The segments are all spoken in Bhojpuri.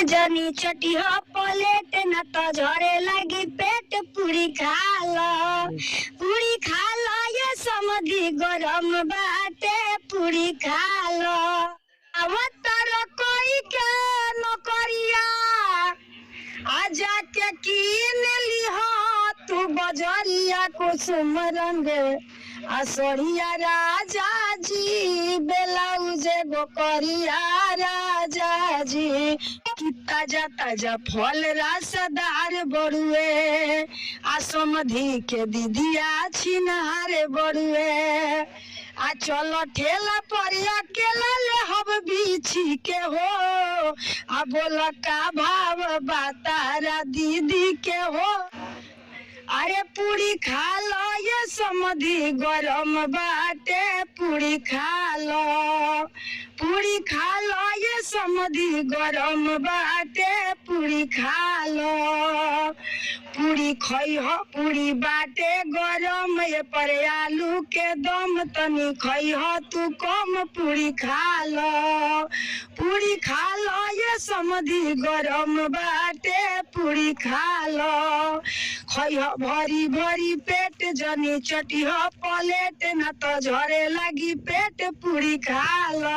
जनी चटी हो प्लेट न तो झरे लगी पेट। पूरी खा लो ये समधी गरम बाटे। पूरी खा लो अवतर कोई के नौकरिया आजा के कीन लिहा तू बजरिया कुसुम रंग असरिया राजा जी ब्लाउज गोकरिया राजा जी कि ताजा ताजा फल रसदार बड़ुए आ समधी के दीदिया छिनार बड़ुए आ चलो ठेला पर अकेला ले हब बीछी के हो आ बोल का भाव बतारा दीदी के हो। अरे पूरी खा लो ये समधी गरम बाटे। पूरी खा लो ये समधी गरम बाटे। पूरी खा लो पूरी खइह पूरी बाटे गरम ये पर आलू के दम तनी खइह तू कम। पूरी खा लो ये समधी गरम बाटे। पूरी खा लो खइह भरी भरी पेट जनी चटिह प्लेट न तो झरे लगी पेट। पूरी खा लो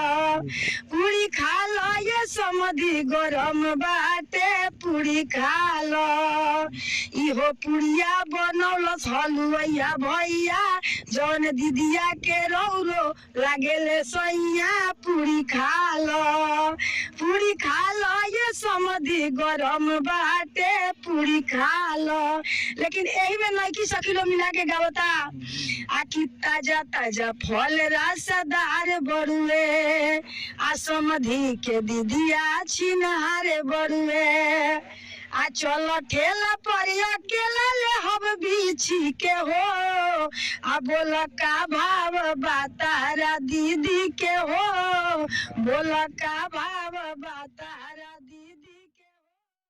ये समधी गरम बाटे। पूरी खा लो इहो पुड़िया बनौलस हलुआ भैया जौन दीदिया के रौरो लागेले सैया। पूरी खा लो ये समधी गरम बाटे। पूरी खा लो लेकिन यही में नइकी सखिलो मिला के गावता आ कि ताजा ताजा फल रसदार बड़ुए आ समधी के दीदिया छिनार बड़ुए आ चलो ठेला पर अकेला ले हब बीछी के हो आ बोल का भाव बतारा दीदी के हो। बोल का भाव बतारा